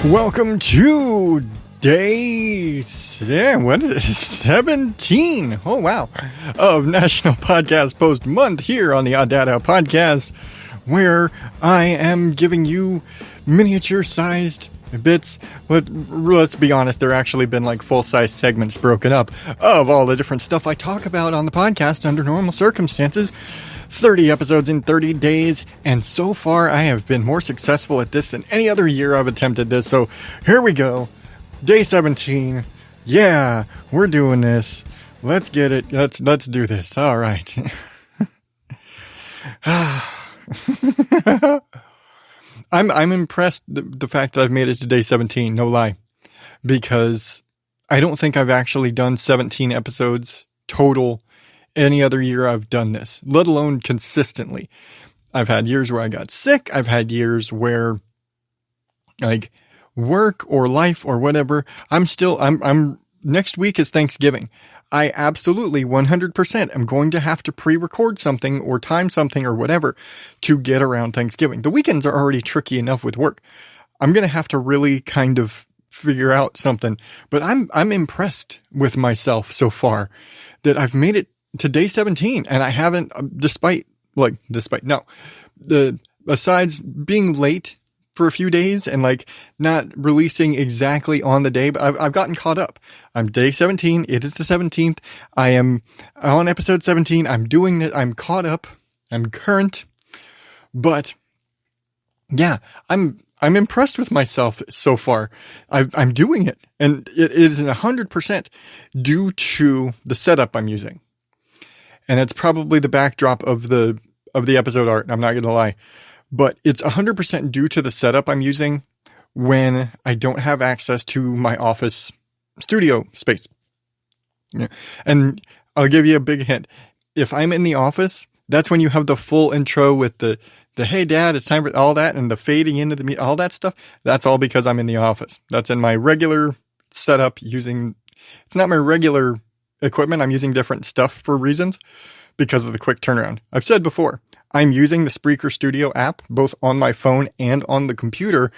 Welcome to day 17. Oh, wow. Of National Podcast Post Month here on the Odd Data Podcast, where I am giving you miniature-sized bits, but let's be honest, there actually been like full-size segments broken up of all the different stuff I talk about on the podcast under normal circumstances. 30 episodes in 30 days, and so far I have been more successful at this than any other year I've attempted this, so here we go. Day 17. Yeah, we're doing this. Let's get it. Let's do this. All right. I'm impressed the fact that I've made it to day 17, no lie, because I don't think I've actually done 17 episodes total any other year I've done this, let alone consistently. I've had years where I got sick. I've had years where like work or life or whatever. I'm next week is Thanksgiving. I absolutely 100% am going to have to pre-record something or time something or whatever to get around Thanksgiving. The weekends are already tricky enough with work. I'm going to have to really kind of figure out something, but I'm impressed with myself so far that I've made it to day 17, and I haven't, besides being late for a few days and like not releasing exactly on the day, but I've gotten caught up. I'm day 17. It is the 17th. I am on episode 17. I'm doing it. I'm caught up. I'm current, but yeah, I'm impressed with myself so far. I'm doing it, and it is 100% due to the setup I'm using. And it's probably the backdrop of the episode art. I'm not going to lie, but it's 100% due to the setup I'm using when I don't have access to my office studio space. Yeah. And I'll give you a big hint. If I'm in the office, that's when you have the full intro with the hey dad, it's time for all that, and the fading into the all that stuff. That's all because I'm in the office. That's in my regular setup using, it's not my regular equipment. I'm using different stuff for reasons because of the quick turnaround. I've said before, I'm using the Spreaker Studio app both on my phone and on the computer,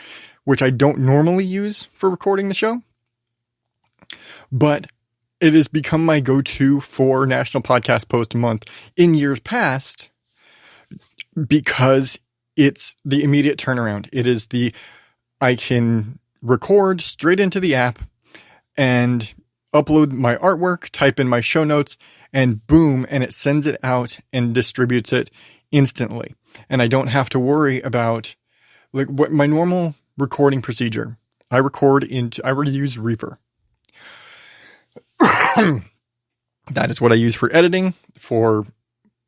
which I don't normally use for recording the show. But it has become my go-to for National Podcast Post Month in years past because it's the immediate turnaround. It is I can record straight into the app and upload my artwork, type in my show notes, and boom, and it sends it out and distributes it instantly. And I don't have to worry about like what my normal recording procedure. I use Reaper. That is what I use for editing, for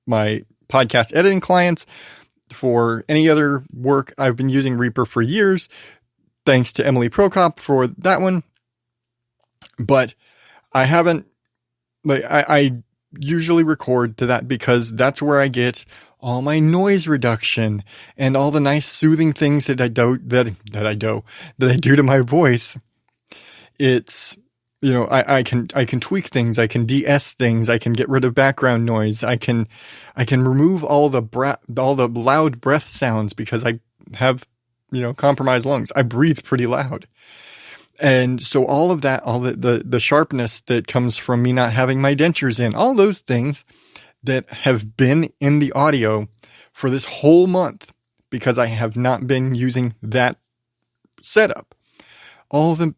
my podcast editing clients, for any other work. I've been using Reaper for years, thanks to Emily Prokop for that one. But I haven't, I usually record to that because that's where I get all my noise reduction and all the nice soothing things that I do to my voice. It's, I can tweak things. I can de-ess things. I can get rid of background noise. I can remove all the loud breath sounds because I have, compromised lungs. I breathe pretty loud. And so all of that, all the sharpness that comes from me not having my dentures in, all those things that have been in the audio for this whole month because I have not been using that setup. All the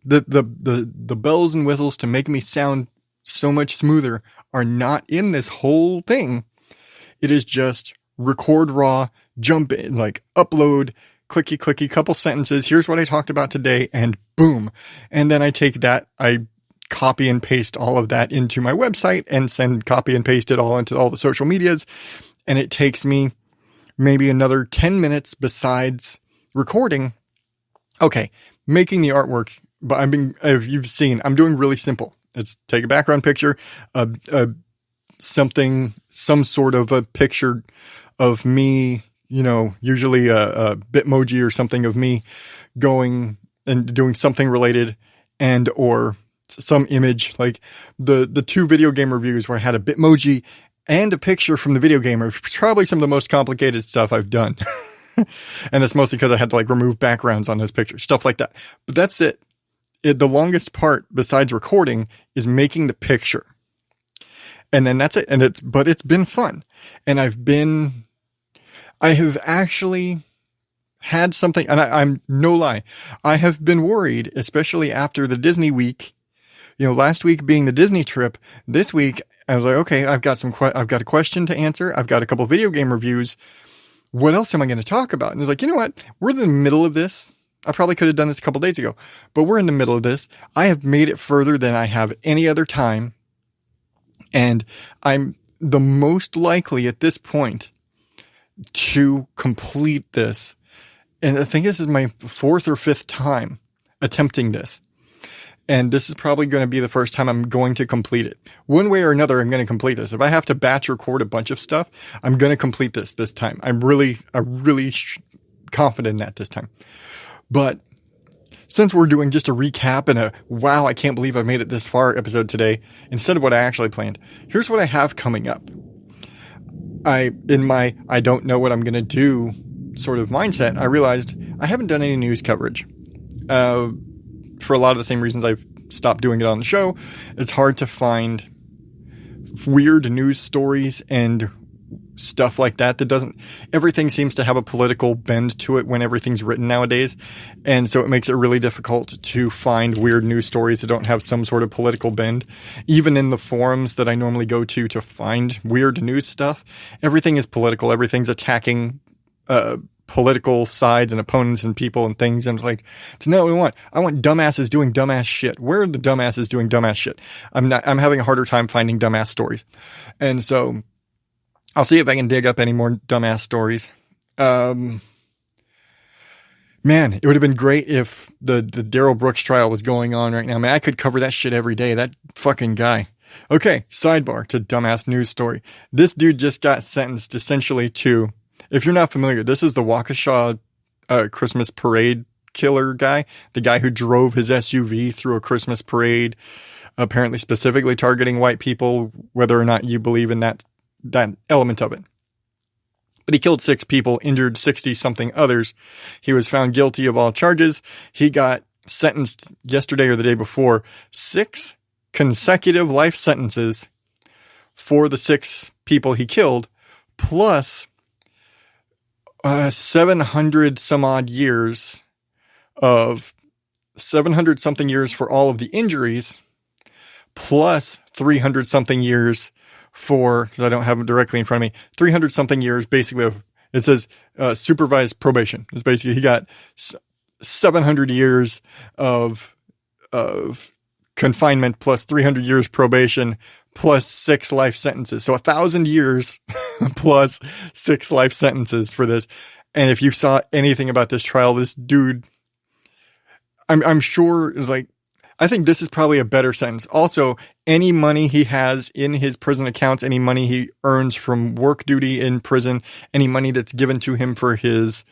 bells and whistles to make me sound so much smoother are not in this whole thing. It is just record raw, jump in, like upload, clicky, couple sentences. Here's what I talked about today, and boom. And then I take that, I copy and paste all of that into my website and copy and paste it all into all the social medias. And it takes me maybe another 10 minutes besides recording. Okay, making the artwork, but if you've seen, I'm doing really simple. It's take a background picture, some sort of a picture of me, usually a Bitmoji or something of me going and doing something related, and or some image, like the 2 video game reviews where I had a Bitmoji and a picture from the video game are probably some of the most complicated stuff I've done. And it's mostly because I had to like remove backgrounds on those pictures, stuff like that. But that's it. The longest part besides recording is making the picture. And then that's it. But it's been fun. And I have actually had something, and I'm no lie, I have been worried, especially after the Disney week. Last week being the Disney trip, this week I was like, okay, I've got a question to answer. I've got a couple video game reviews. What else am I going to talk about? And it's like, you know what? We're in the middle of this. I probably could have done this a couple days ago, but we're in the middle of this. I have made it further than I have any other time. And I'm the most likely at this point to complete this. And I think this is my 4th or 5th time attempting this. And this is probably going to be the first time I'm going to complete it. One way or another, I'm going to complete this. If I have to batch record a bunch of stuff, I'm going to complete this time. I'm really confident in that this time. But since we're doing just a recap and a wow, I can't believe I made it this far episode today, instead of what I actually planned, here's what I have coming up. I don't know what I'm going to do sort of mindset, I realized I haven't done any news coverage. For a lot of the same reasons I've stopped doing it on the show. It's hard to find weird news stories and stuff like that everything seems to have a political bend to it when everything's written nowadays. And so it makes it really difficult to find weird news stories that don't have some sort of political bend. Even in the forums that I normally go to find weird news stuff, everything is political. Everything's attacking, political sides and opponents and people and things. And it's like, it's not what we want. I want dumbasses doing dumbass shit. Where are the dumbasses doing dumbass shit? I'm having a harder time finding dumbass stories. And so I'll see if I can dig up any more dumbass stories. Man, it would have been great if the Darrell Brooks trial was going on right now. Man, I could cover that shit every day. That fucking guy. Okay. Sidebar to dumbass news story. This dude just got sentenced essentially to, if you're not familiar, this is the Waukesha Christmas parade killer guy. The guy who drove his SUV through a Christmas parade, apparently specifically targeting white people, whether or not you believe in that element of it. But he killed 6 people, injured 60-something others. He was found guilty of all charges. He got sentenced yesterday or the day before, 6 consecutive life sentences for the 6 people he killed, plus 700 some odd years of 700 something years for all of the injuries, plus 300 something years for, because I don't have them directly in front of me, 300 something years basically of, it says supervised probation. It's basically, he got 700 years of confinement plus 300 years probation plus 6 life sentences. So 1,000 years plus 6 life sentences for this. And if you saw anything about this trial, this dude, I'm sure is like, I think this is probably a better sentence. Also, any money he has in his prison accounts, any money he earns from work duty in prison, any money that's given to him for his,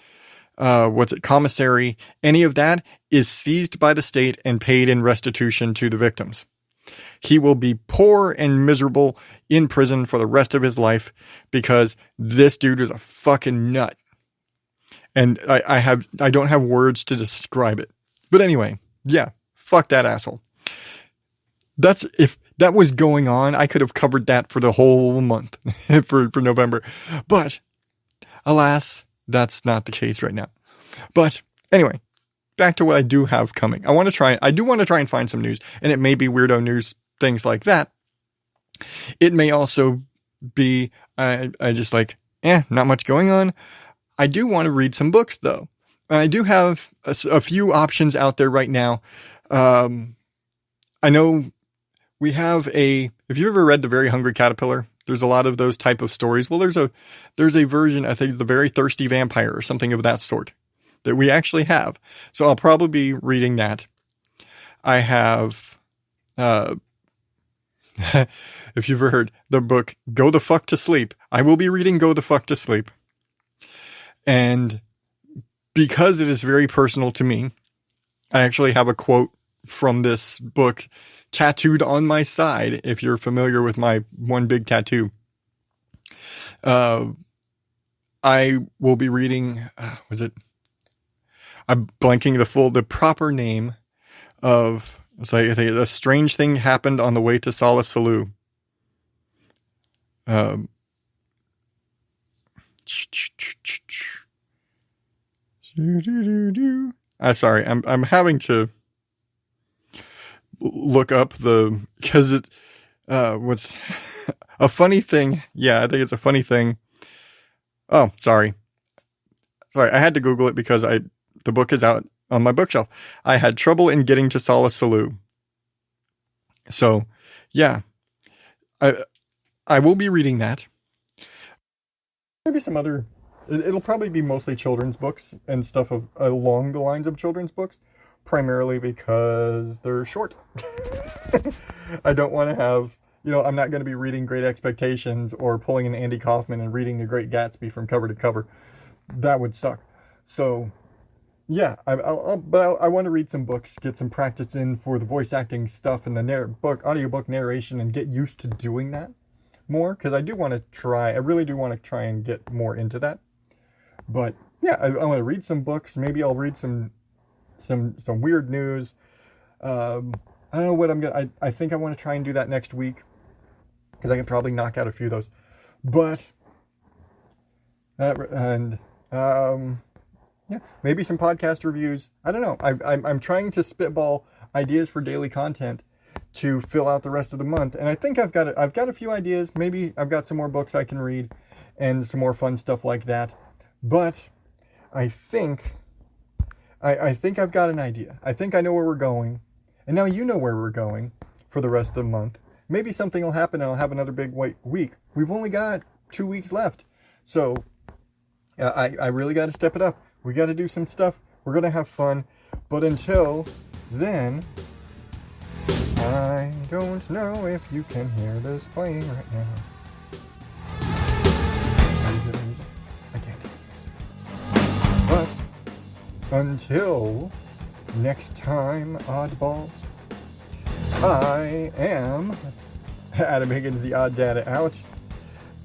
commissary, any of that is seized by the state and paid in restitution to the victims. He will be poor and miserable in prison for the rest of his life because this dude is a fucking nut. And I don't have words to describe it. But anyway, yeah, fuck that asshole. If that was going on, I could have covered that for the whole month for November. But alas, that's not the case right now. But anyway, back to what I do have coming. I do want to try and find some news, and it may be weirdo news, things like that. It may also be, I just like, not much going on. I do want to read some books though. And I do have a few options out there right now. I know we have if you've ever read The Very Hungry Caterpillar, there's a lot of those type of stories. Well, there's a version, I think, The Very Thirsty Vampire or something of that sort that we actually have. So I'll probably be reading that. I have, if you've ever heard the book, Go the Fuck to Sleep, I will be reading Go the Fuck to Sleep. And because it is very personal to me, I actually have a quote from this book tattooed on my side. If you're familiar with my one big tattoo, I I will be reading, I'm blanking the proper name of, it's like, I think a strange thing happened on the way to Solace Saloon. Sorry, I'm having to look up because it's, what's a funny thing. Yeah, I think it's a funny thing. Oh, sorry, I had to Google it because the book is out on my bookshelf. I had trouble in getting to Solace Saloon. So, yeah, I will be reading that. Maybe some other. It'll probably be mostly children's books and stuff along the lines of children's books, primarily because they're short. I don't want to have, I'm not going to be reading Great Expectations or pulling an Andy Kaufman and reading The Great Gatsby from cover to cover. That would suck. So, yeah, I want to read some books, get some practice in for the voice acting stuff and the audiobook narration, and get used to doing that more, because I really do want to try and get more into that. But yeah, I want to read some books. Maybe I'll read some weird news. I don't know what I think I want to try and do that next week, because I can probably knock out a few of those. But yeah, maybe some podcast reviews. I don't know. I'm trying to spitball ideas for daily content to fill out the rest of the month, and I think I've got a few ideas. Maybe I've got some more books I can read and some more fun stuff like that. But I think I've got an idea. I think I know where we're going, and now you know where we're going for the rest of the month. Maybe something will happen and I'll have another big week. We've only got 2 weeks left, so I really got to step it up. We got to do some stuff. We're gonna have fun, but until then, I don't know if you can hear this playing right now. I can't. But until next time, oddballs, I am Adam Higgins, the Odd Data out.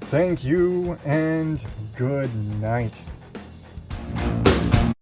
Thank you and good night.